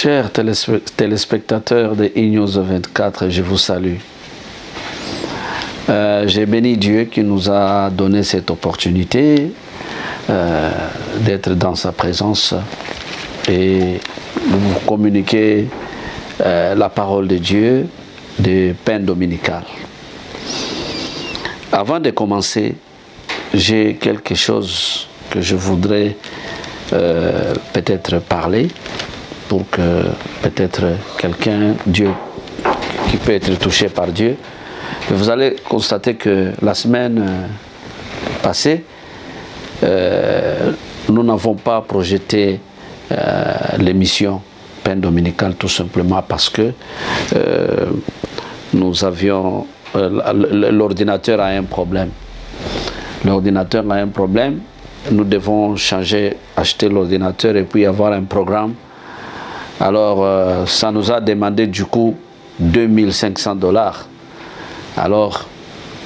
Chers téléspectateurs de e-News 24, je vous salue. J'ai béni Dieu qui nous a donné cette opportunité d'être dans sa présence et de vous communiquer la parole de Dieu de pain dominical. Avant de commencer, j'ai quelque chose que je voudrais peut-être parler pour que peut-être quelqu'un, Dieu, qui peut être touché par Dieu. Vous allez constater que la semaine passée, nous n'avons pas projeté l'émission Pain dominical tout simplement parce que nous avions l'ordinateur a un problème. L'ordinateur a un problème. Nous devons acheter l'ordinateur et puis avoir un programme. Alors, ça nous a demandé du coup 2500 $. Alors,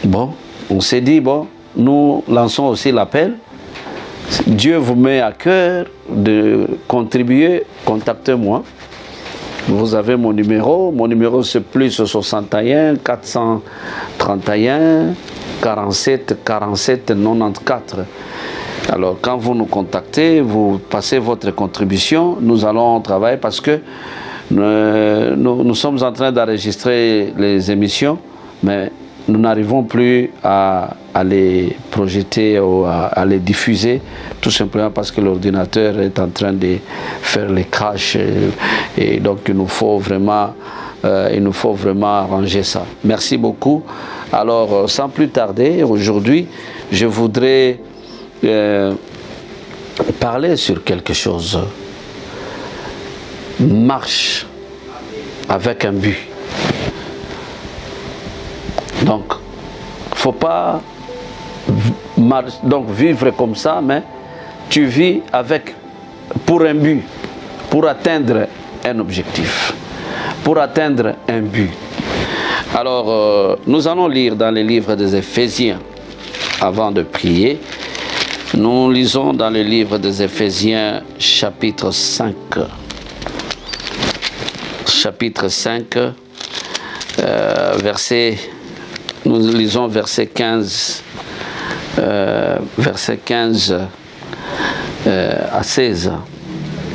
bon, on s'est dit, bon, nous lançons aussi l'appel. Dieu vous met à cœur de contribuer, contactez-moi. Vous avez mon numéro c'est plus 61 431 47 47 94. Alors quand vous nous contactez, vous passez votre contribution, nous allons travailler parce que nous sommes en train d'enregistrer les émissions, mais nous n'arrivons plus à les projeter ou à les diffuser, tout simplement parce que l'ordinateur est en train de faire les crashs et donc il nous faut vraiment arranger ça. Merci beaucoup. Alors sans plus tarder, aujourd'hui je voudrais parler sur quelque chose. Marche avec un but. Donc, il ne faut pas vivre comme ça, mais tu vis pour un but, pour atteindre un objectif, pour atteindre un but. Alors, nous allons lire dans les livres des Éphésiens, avant de prier. Nous lisons dans le livre des Éphésiens, chapitre 5. Chapitre 5, nous lisons verset 15, verset 15 à 16.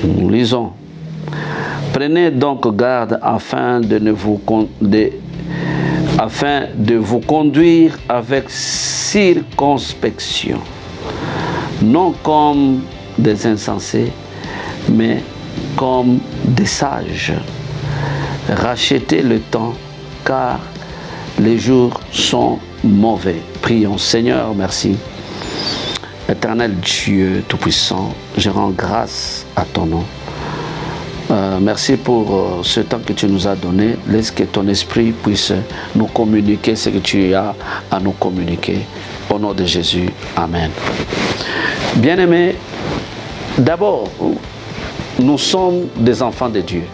Nous lisons. Prenez donc garde afin de vous conduire avec circonspection, non comme des insensés, mais comme des sages. Rachetez le temps, car les jours sont mauvais. Prions. Seigneur, merci. Éternel Dieu Tout-Puissant, je rends grâce à ton nom. Merci pour ce temps que tu nous as donné. Laisse que ton esprit puisse nous communiquer ce que tu as à nous communiquer. Au nom de Jésus. Amen. Bien-aimés, d'abord, nous sommes des enfants de Dieu.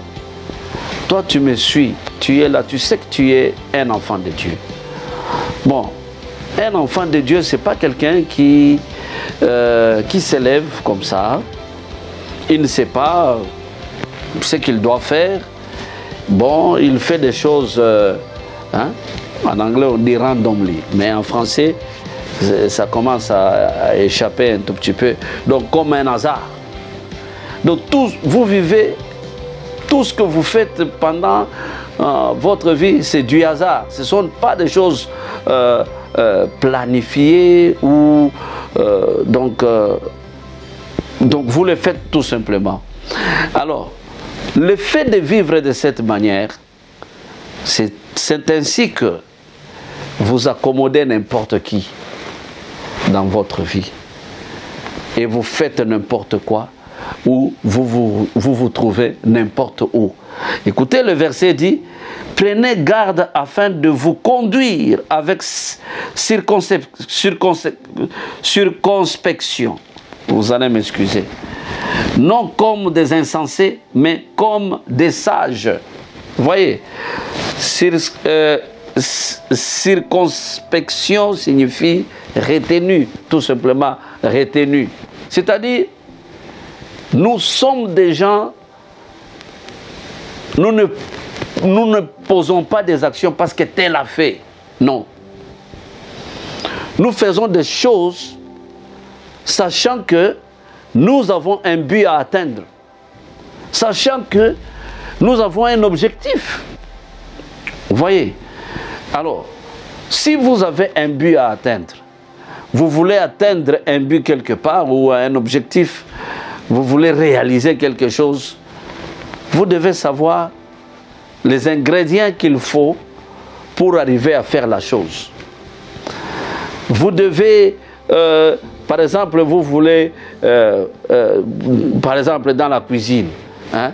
Toi, tu me suis, tu es là, tu sais que tu es un enfant de Dieu. Bon, un enfant de Dieu, ce n'est pas quelqu'un qui s'élève comme ça. Il ne sait pas ce qu'il doit faire. Bon, il fait des choses, en anglais on dit randomly, mais en français, ça commence à échapper un tout petit peu. Donc, comme un hasard. Donc, vous vivez... Tout ce que vous faites pendant votre vie, c'est du hasard. Ce ne sont pas des choses planifiées ou donc vous le faites tout simplement. Alors, le fait de vivre de cette manière, c'est ainsi que vous accommodez n'importe qui dans votre vie et vous faites n'importe quoi, où vous trouvez n'importe où. Écoutez, le verset dit, prenez garde afin de vous conduire avec circonspection. Vous allez m'excuser. Non comme des insensés, mais comme des sages. Vous voyez, circonspection signifie retenu, tout simplement retenu. C'est-à-dire, nous sommes des gens Nous ne posons pas des actions parce que tel a fait. Non. Nous faisons des choses sachant que nous avons un but à atteindre. Sachant que nous avons un objectif. Vous voyez? Alors, si vous avez un but à atteindre, vous voulez atteindre un but quelque part ou un objectif, vous voulez réaliser quelque chose, vous devez savoir les ingrédients qu'il faut pour arriver à faire la chose. Vous devez, par exemple, vous voulez, par exemple, dans la cuisine, hein,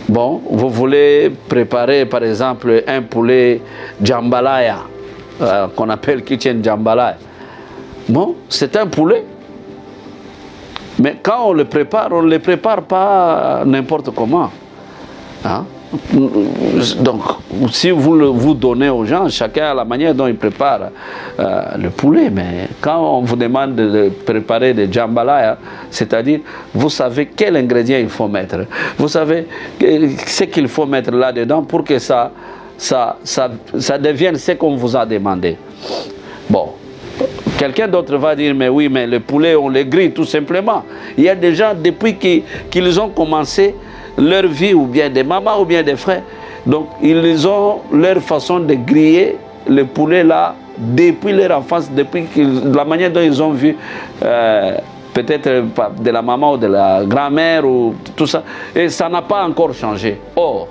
bon, vous voulez préparer, par exemple, un poulet jambalaya, qu'on appelle kitchen jambalaya. Bon, c'est un poulet. Mais quand on le prépare pas n'importe comment. Hein? Donc, si vous donnez aux gens, chacun a la manière dont il prépare le poulet. Mais quand on vous demande de préparer des jambalaya, c'est-à-dire, vous savez quel ingrédient il faut mettre. Vous savez ce qu'il faut mettre là-dedans pour que ça devienne ce qu'on vous a demandé. Bon. Quelqu'un d'autre va dire, mais oui, mais le poulet, on le grille tout simplement. Il y a des gens, depuis qu'ils ont commencé leur vie, ou bien des mamans, ou bien des frères, donc ils ont leur façon de griller le poulet là, depuis leur enfance, depuis la manière dont ils ont vu, peut-être de la maman ou de la grand-mère, ou tout ça, et ça n'a pas encore changé. Or,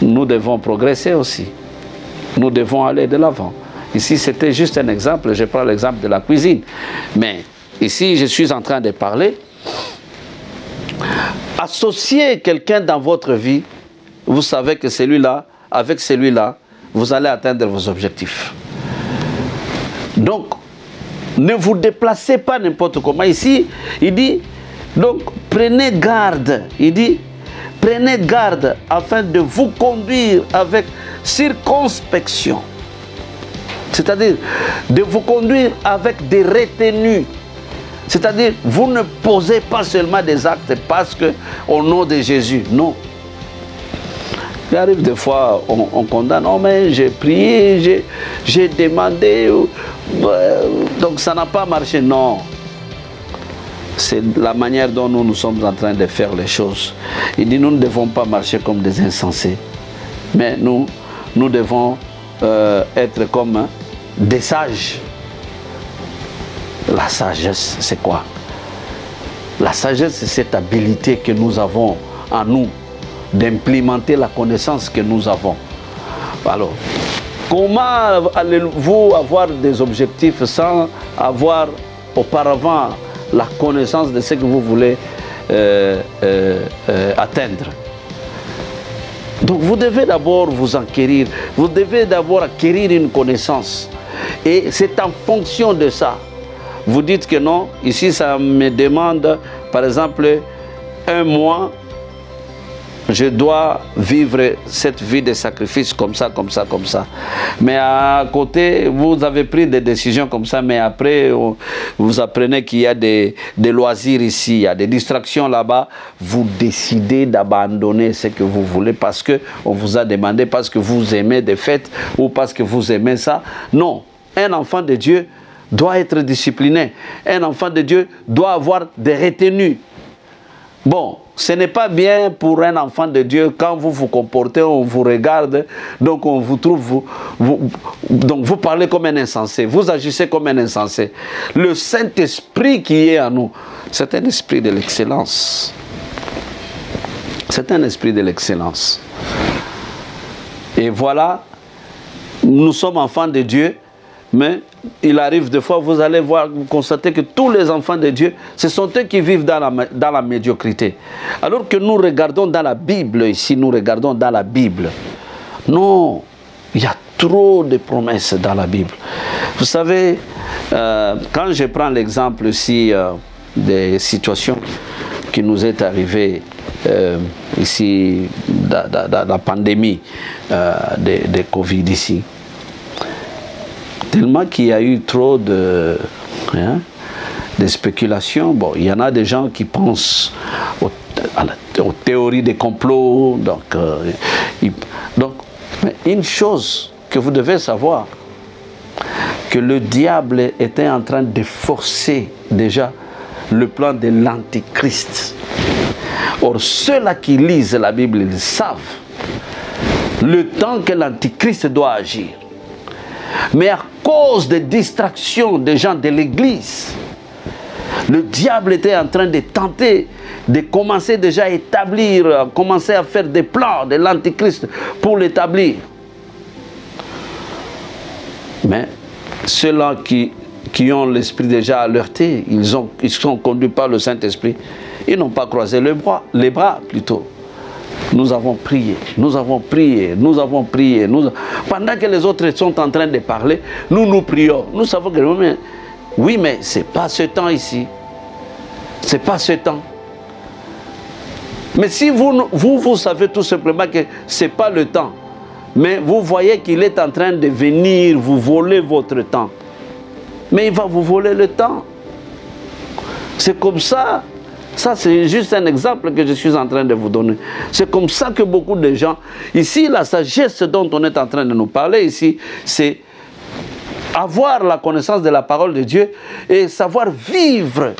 nous devons progresser aussi. Nous devons aller de l'avant. Ici, c'était juste un exemple, je prends l'exemple de la cuisine. Mais ici, je suis en train de parler. Associer quelqu'un dans votre vie, vous savez que celui-là, avec celui-là, vous allez atteindre vos objectifs. Donc, ne vous déplacez pas n'importe comment. Ici, il dit, donc, prenez garde. Il dit, prenez garde afin de vous conduire avec circonspection. C'est-à-dire de vous conduire avec des retenues. C'est-à-dire, vous ne posez pas seulement des actes parce que au nom de Jésus. Non. Il arrive des fois, on condamne. Oh, mais j'ai prié, j'ai demandé. Donc ça n'a pas marché. Non. C'est la manière dont nous sommes en train de faire les choses. Il dit, nous ne devons pas marcher comme des insensés. Mais nous devons être comme des sages. La sagesse, c'est quoi? La sagesse, c'est cette habilité que nous avons en nous d'implémenter la connaissance que nous avons. Alors, comment allez-vous avoir des objectifs sans avoir auparavant la connaissance de ce que vous voulez atteindre? Donc vous devez d'abord vous enquérir, vous devez d'abord acquérir une connaissance. Et c'est en fonction de ça. Vous dites que non, ici ça me demande, par exemple, un mois, je dois vivre cette vie de sacrifice comme ça, comme ça, comme ça. Mais à côté, vous avez pris des décisions comme ça, mais après, vous apprenez qu'il y a des loisirs ici, il y a des distractions là-bas. Vous décidez d'abandonner ce que vous voulez parce qu'on vous a demandé, parce que vous aimez des fêtes ou parce que vous aimez ça. Non, un enfant de Dieu doit être discipliné. Un enfant de Dieu doit avoir des retenues. Bon, ce n'est pas bien pour un enfant de Dieu quand vous vous comportez, on vous regarde, donc on vous trouve, donc vous parlez comme un insensé, vous agissez comme un insensé. Le Saint-Esprit qui est en nous, c'est un esprit de l'excellence. C'est un esprit de l'excellence. Et voilà, nous sommes enfants de Dieu, mais il arrive des fois, vous allez voir, vous constatez que tous les enfants de Dieu, ce sont eux qui vivent dans la médiocrité. Alors que nous regardons dans la Bible, ici, nous regardons dans la Bible. Non, il y a trop de promesses dans la Bible. Vous savez, quand je prends l'exemple ici des situations qui nous est arrivées ici, dans la pandémie de Covid ici, tellement qu'il y a eu trop de spéculations. Bon, il y en a des gens qui pensent aux théories des complots. Mais une chose que vous devez savoir, que le diable était en train de forcer déjà le plan de l'antichrist. Or, ceux-là qui lisent la Bible, ils savent le temps que l'antichrist doit agir. Mais à cause des distractions des gens de l'église, le diable était en train de tenter de commencer déjà à établir, commencer à faire des plans de l'antichrist pour l'établir. Mais ceux-là qui ont l'esprit déjà alerté, ils sont conduits par le Saint-Esprit, ils n'ont pas croisé les bras plutôt. Nous avons prié, nous avons prié, nous avons prié. Pendant que les autres sont en train de parler, nous prions. Nous savons que oui, mais ce n'est pas ce temps ici. Ce n'est pas ce temps. Mais si vous savez tout simplement que ce n'est pas le temps, mais vous voyez qu'il est en train de venir vous voler votre temps, mais il va vous voler le temps. C'est comme ça. Ça, c'est juste un exemple que je suis en train de vous donner. C'est comme ça que beaucoup de gens... Ici, la sagesse dont on est en train de nous parler ici, c'est avoir la connaissance de la parole de Dieu et savoir vivre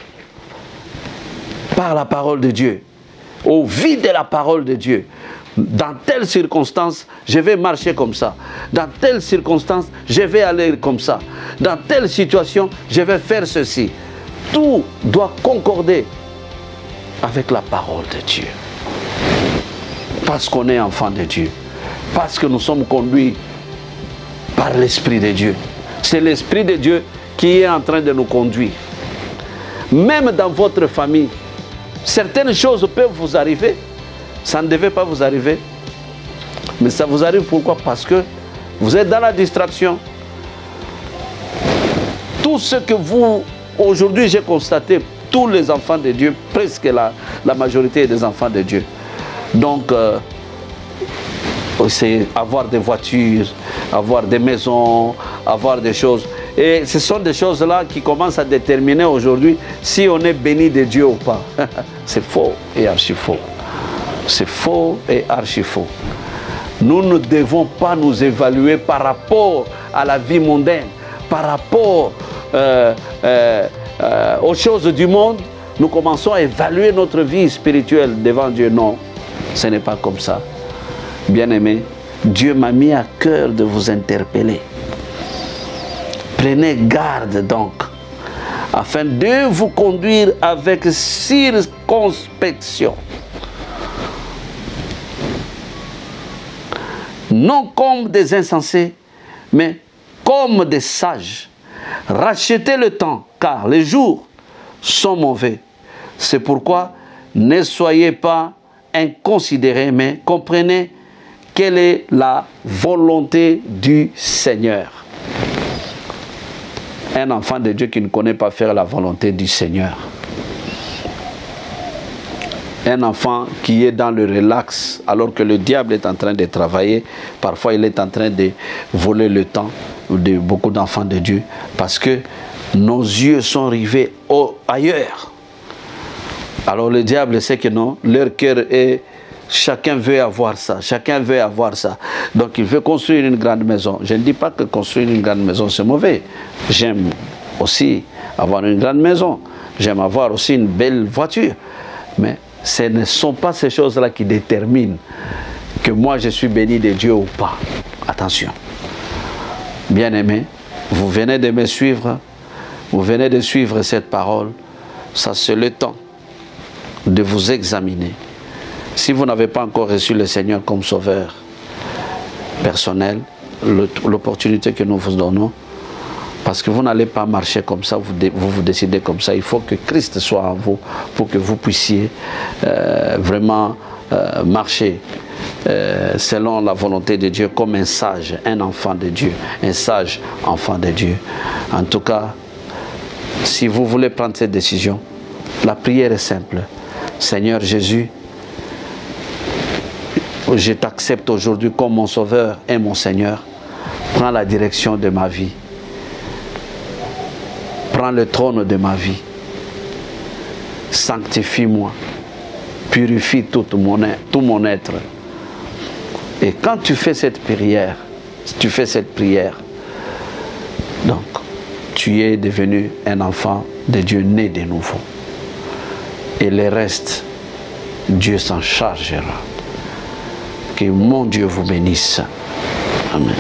par la parole de Dieu, au vu de la parole de Dieu. Dans telle circonstance, je vais marcher comme ça. Dans telle circonstance, je vais aller comme ça. Dans telle situation, je vais faire ceci. Tout doit concorder avec la parole de Dieu. Parce qu'on est enfant de Dieu. Parce que nous sommes conduits par l'Esprit de Dieu. C'est l'Esprit de Dieu qui est en train de nous conduire. Même dans votre famille, certaines choses peuvent vous arriver. Ça ne devait pas vous arriver. Mais ça vous arrive pourquoi? Parce que vous êtes dans la distraction. Tout ce que vous, aujourd'hui j'ai constaté, tous les enfants de Dieu, presque la majorité des enfants de Dieu. Donc, c'est avoir des voitures, avoir des maisons, avoir des choses. Et ce sont des choses-là qui commencent à déterminer aujourd'hui si on est béni de Dieu ou pas. C'est faux et archi faux. C'est faux et archi faux. Nous ne devons pas nous évaluer par rapport à la vie mondaine, par rapport aux choses du monde. Nous commençons à évaluer notre vie spirituelle devant Dieu. Non, ce n'est pas comme ça. Bien-aimés, Dieu m'a mis à cœur de vous interpeller. Prenez garde donc, afin de vous conduire avec circonspection. Non comme des insensés, mais comme des sages. Rachetez le temps, car les jours sont mauvais. C'est pourquoi ne soyez pas inconsidérés, mais comprenez quelle est la volonté du Seigneur. Un enfant de Dieu qui ne connaît pas faire la volonté du Seigneur. Un enfant qui est dans le relax alors que le diable est en train de travailler. Parfois il est en train de voler le temps de beaucoup d'enfants de Dieu parce que nos yeux sont rivés ailleurs. Alors le diable sait que non, leur cœur est... Chacun veut avoir ça, chacun veut avoir ça. Donc il veut construire une grande maison. Je ne dis pas que construire une grande maison c'est mauvais. J'aime aussi avoir une grande maison. J'aime avoir aussi une belle voiture. Mais ce ne sont pas ces choses-là qui déterminent que moi je suis béni de Dieu ou pas. Attention. Bien-aimés, vous venez de me suivre. Vous venez de suivre cette parole. Ça c'est le temps de vous examiner. Si vous n'avez pas encore reçu le Seigneur comme sauveur personnel, l'opportunité que nous vous donnons, parce que vous n'allez pas marcher comme ça, vous décidez comme ça. Il faut que Christ soit en vous pour que vous puissiez vraiment marcher selon la volonté de Dieu comme un sage, un enfant de Dieu, un sage enfant de Dieu. En tout cas, si vous voulez prendre cette décision, la prière est simple. Seigneur Jésus, je t'accepte aujourd'hui comme mon sauveur et mon Seigneur. Prends la direction de ma vie. Prends le trône de ma vie. Sanctifie-moi. purifie tout mon être. Et quand tu fais cette prière, donc tu es devenu un enfant de Dieu né de nouveau. Et le reste, Dieu s'en chargera. Que mon Dieu vous bénisse. Amen.